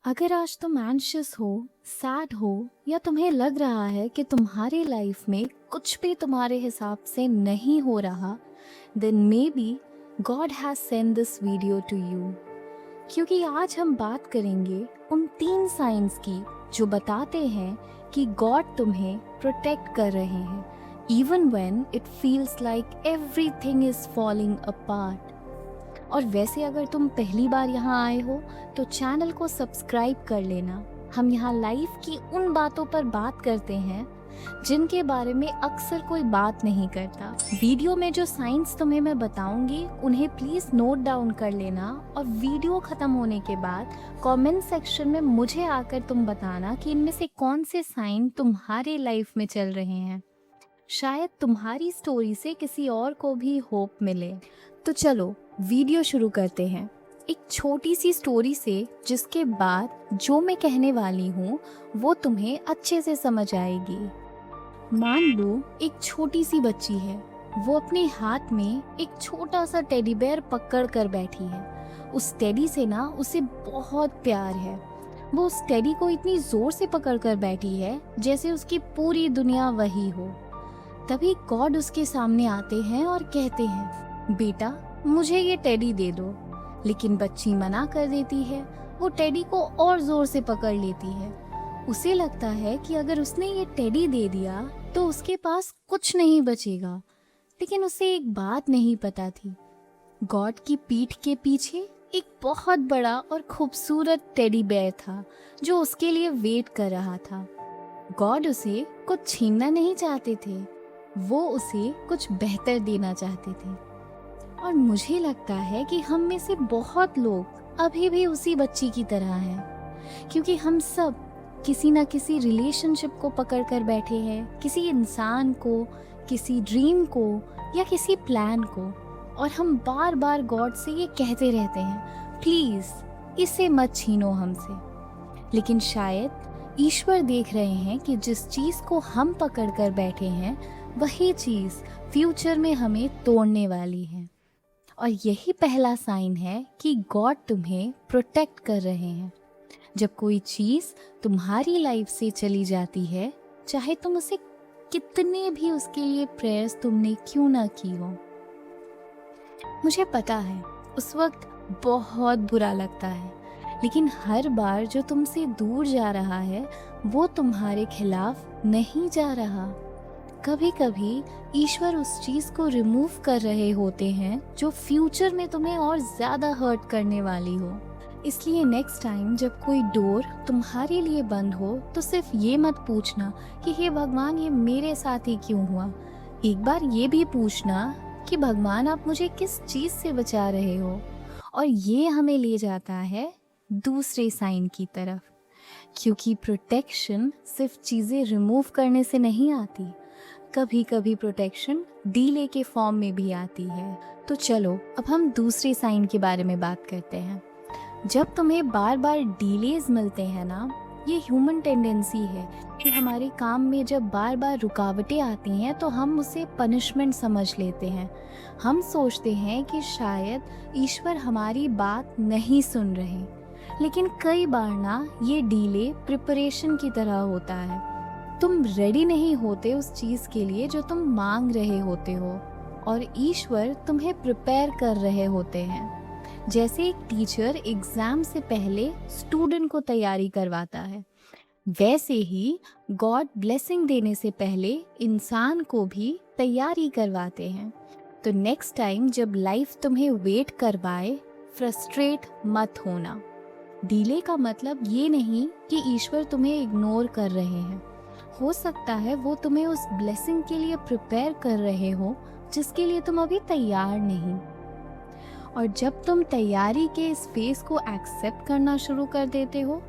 अगर आज तुम एंशियस हो, सैड हो या तुम्हें लग रहा है कि तुम्हारी लाइफ में कुछ भी तुम्हारे हिसाब से नहीं हो रहा, then may be God has send this video to you. क्योंकि आज हम बात करेंगे उन 3 साइंस की जो बताते हैं कि गॉड तुम्हें प्रोटेक्ट कर रहे हैं, even when it feels like everything is falling apart. और वैसे अगर तुम पहली बार यहाँ आए हो तो चैनल को सब्सक्राइब कर लेना। हम यहाँ लाइफ की उन बातों पर बात करते हैं जिनके बारे में अक्सर कोई बात नहीं करता। वीडियो में जो साइंस तुम्हें मैं बताऊंगी उन्हें प्लीज नोट डाउन कर लेना, और वीडियो खत्म होने के बाद कमेंट सेक्शन में मुझे आकर तुम बताना कि इनमें से कौन से साइन तुम्हारे लाइफ में चल रहे हैं। शायद तुम्हारी स्टोरी से किसी और को भी होप मिले। तो चलो वीडियो शुरू करते हैं एक छोटी सी स्टोरी से, जिसके बाद जो मैं कहने वाली हूँ वो तुम्हें अच्छे से समझ आएगी। मान लो एक छोटी सी बच्ची है, वो अपने हाथ में एक छोटा सा टेडी बेयर पकड़ कर बैठी है। उस टेडी से ना उसे बहुत प्यार है। वो उस टेडी को इतनी जोर से पकड़ कर बैठी है जैसे उसकी पूरी दुनिया वही हो। तभी गॉड उसके सामने आते हैं और कहते हैं, बेटा मुझे ये टेडी दे दो। लेकिन बच्ची मना कर देती है। वो टेडी को और जोर से पकड़ लेती है। उसे लगता है कि अगर उसने ये टेडी दे दिया तो उसके पास कुछ नहीं बचेगा। लेकिन उसे एक बात नहीं पता थी, गॉड की पीठ के पीछे एक बहुत बड़ा और खूबसूरत टेडी बेयर था जो उसके लिए वेट कर रहा था। गॉड उसे कुछ छीनना नहीं चाहते थे, वो उसे कुछ बेहतर देना चाहते थे। और मुझे लगता है कि हम में से बहुत लोग अभी भी उसी बच्ची की तरह हैं, क्योंकि हम सब किसी ना किसी रिलेशनशिप को पकड़ कर बैठे हैं, किसी इंसान को, किसी ड्रीम को या किसी प्लान को। और हम बार बार गॉड से ये कहते रहते हैं, प्लीज इसे मत छीनो हमसे। लेकिन शायद ईश्वर देख रहे हैं कि जिस चीज को हम पकड़ कर बैठे हैं वही चीज फ्यूचर में हमें तोड़ने वाली है। और यही पहला साइन है कि गॉड तुम्हें प्रोटेक्ट कर रहे हैं। जब कोई चीज तुम्हारी लाइफ से चली जाती है, चाहे तुम उसे कितने भी उसके लिए प्रेयर्स तुमने क्यों ना की हो। मुझे पता है उस वक्त बहुत बुरा लगता है, लेकिन हर बार जो तुमसे दूर जा रहा है वो तुम्हारे खिलाफ नहीं जा रहा। कभी कभी ईश्वर उस चीज को रिमूव कर रहे होते हैं जो फ्यूचर में तुम्हें और ज्यादा हर्ट करने वाली हो। इसलिए नेक्स्ट टाइम जब कोई डोर तुम्हारे लिए बंद हो तो सिर्फ ये मत पूछना कि हे भगवान ये मेरे साथ ही क्यों हुआ। एक बार ये भी पूछना कि भगवान आप मुझे किस चीज से बचा रहे हो। और ये हमें ले जाता है दूसरे साइन की तरफ, क्योंकि प्रोटेक्शन सिर्फ चीजें रिमूव करने से नहीं आती, कभी कभी प्रोटेक्शन डीले के फॉर्म में भी आती है। तो चलो अब हम दूसरे साइन के बारे में बात करते हैं। जब तुम्हें बार बार डीलेज मिलते हैं ना, ये ह्यूमन टेंडेंसी है कि हमारे काम में जब बार बार रुकावटें आती हैं तो हम उसे पनिशमेंट समझ लेते हैं। हम सोचते हैं कि शायद ईश्वर हमारी बात नहीं सुन रहे। लेकिन कई बार ना ये डीले प्रिपरेशन की तरह होता है। तुम रेडी नहीं होते उस चीज के लिए जो तुम मांग रहे होते हो, और ईश्वर तुम्हें प्रिपेयर कर रहे होते हैं। जैसे एक टीचर एग्जाम से पहले स्टूडेंट को तैयारी करवाता है, वैसे ही गॉड ब्लेसिंग देने से पहले इंसान को भी तैयारी करवाते हैं। तो नेक्स्ट टाइम जब लाइफ तुम्हें वेट करवाए, फ्रस्ट्रेट मत होना। डीले का मतलब ये नहीं कि ईश्वर तुम्हें इग्नोर कर रहे हैं। हो सकता है वो तुम्हें उस ब्लेसिंग के लिए प्रिपेयर कर रहे हो जिसके लिए तुम अभी तैयार नहीं। और जब तुम तैयारी के इस फेज को एक्सेप्ट करना शुरू कर देते हो,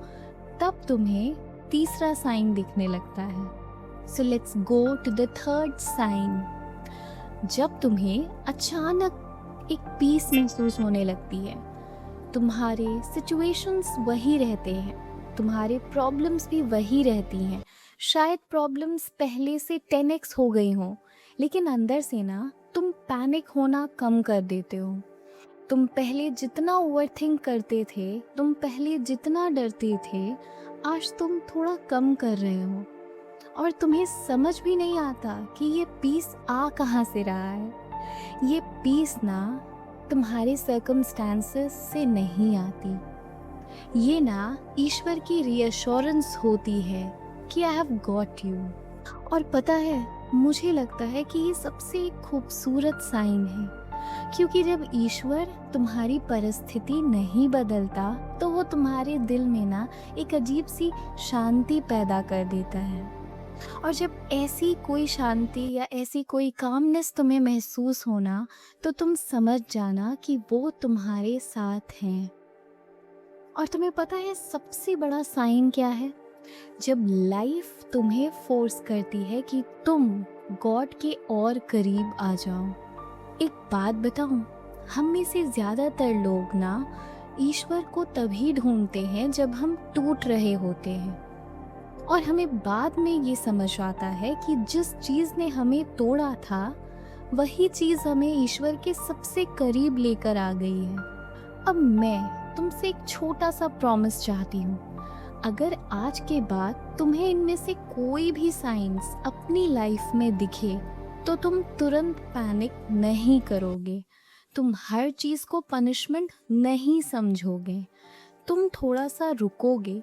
तब तुम्हें तीसरा साइन दिखने लगता है। So let's go to the third sign. जब तुम्हें अचानक एक पीस महसूस होने लगती है, तुम्हारे सिचुएशंस वही रहते हैं, तुम्हारे प्रॉब्लम्स भी वही रहती हैं। शायद प्रॉब्लम्स पहले से 10x हो गई हों, लेकिन अंदर से ना तुम पैनिक होना कम कर देते हो। तुम पहले जितना ओवरथिंक करते थे, तुम पहले जितना डरते थे, आज तुम थोड़ा कम कर रहे हो और तुम्हें समझ भी नहीं आता कि ये पीस आ कहाँ से रहा है। ये पीस ना तुम्हारे सर्कमस्टांसेस से नहीं आती, ये ना ईश्वर की रीअश्योरेंस होती है कि आई हैव गॉट यू। और पता है, मुझे लगता है कि ये सबसे खूबसूरत साइन है, क्योंकि जब ईश्वर तुम्हारी परिस्थिति नहीं बदलता तो वो तुम्हारे दिल में ना एक अजीब सी शांति पैदा कर देता है। और जब ऐसी कोई शांति या ऐसी कोई कामनेस तुम्हें महसूस होना, तो तुम समझ जाना कि वो तुम्हारे साथ हैं। और तुम्हें पता है सबसे बड़ा साइन क्या है? जब लाइफ तुम्हें फोर्स करती है कि तुम गॉड के और करीब आ जाओ। एक बात बताऊं, हम में से ज़्यादातर लोग ना ईश्वर को तभी ढूंढते हैं जब हम टूट रहे होते हैं, और हमें बाद में ये समझ आता है कि जिस चीज़ ने हमें तोड़ा था वही चीज़ हमें ईश्वर के सबसे करीब लेकर आ गई है। अब मैं तुमसे एक छोटा सा प्रॉमिस चाहती हूँ, अगर आज के बाद तुम्हें इनमें से कोई भी साइंस अपनी लाइफ में दिखे तो तुम तुरंत पैनिक नहीं करोगे, तुम हर चीज़ को पनिशमेंट नहीं समझोगे, तुम थोड़ा सा रुकोगे,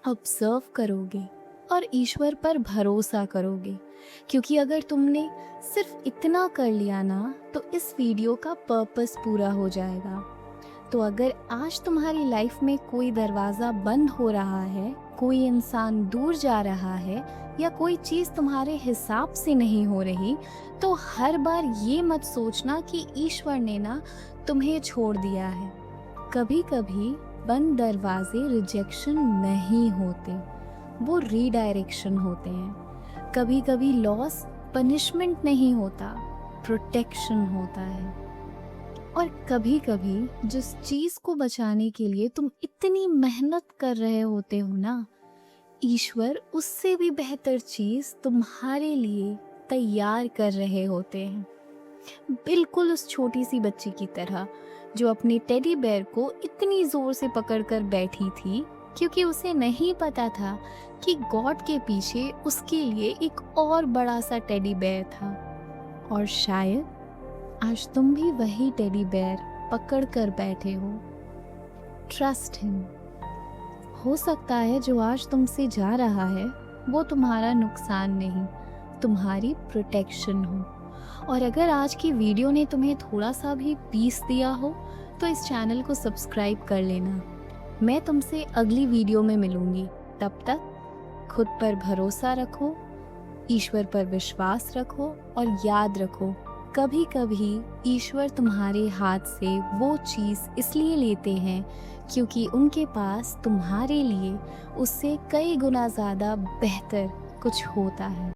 ऑब्जर्व करोगे और ईश्वर पर भरोसा करोगे। क्योंकि अगर तुमने सिर्फ इतना कर लिया ना, तो इस वीडियो का पर्पस पूरा हो जाएगा। तो अगर आज तुम्हारी लाइफ में कोई दरवाज़ा बंद हो रहा है, कोई इंसान दूर जा रहा है, या कोई चीज़ तुम्हारे हिसाब से नहीं हो रही, तो हर बार ये मत सोचना कि ईश्वर ने ना तुम्हें छोड़ दिया है। कभी कभी बंद दरवाजे रिजेक्शन नहीं होते, वो रीडायरेक्शन होते हैं। कभी कभी लॉस पनिशमेंट नहीं होता, प्रोटेक्शन होता है। और कभी कभी जिस चीज़ को बचाने के लिए तुम इतनी मेहनत कर रहे होते हो ना, ईश्वर उससे भी बेहतर चीज़ तुम्हारे लिए तैयार कर रहे होते हैं। बिल्कुल उस छोटी सी बच्ची की तरह जो अपने टेडी बेयर को इतनी ज़ोर से पकड़कर बैठी थी क्योंकि उसे नहीं पता था कि गॉड के पीछे उसके लिए एक और बड़ा सा टेडी बेयर था। और शायद आज तुम भी वही टेडी बेयर पकड़ कर बैठे हो। Trust him. हो सकता है जो आज तुमसे जा रहा है वो तुम्हारा नुकसान नहीं, तुम्हारी प्रोटेक्शन हो। और अगर आज की वीडियो ने तुम्हें थोड़ा सा भी पीस दिया हो तो इस चैनल को सब्सक्राइब कर लेना। मैं तुमसे अगली वीडियो में मिलूंगी। तब तक खुद पर भरोसा रखो, ईश्वर पर विश्वास रखो और याद रखो, कभी कभी ईश्वर तुम्हारे हाथ से वो चीज़ इसलिए लेते हैं क्योंकि उनके पास तुम्हारे लिए उससे कई गुना ज़्यादा बेहतर कुछ होता है।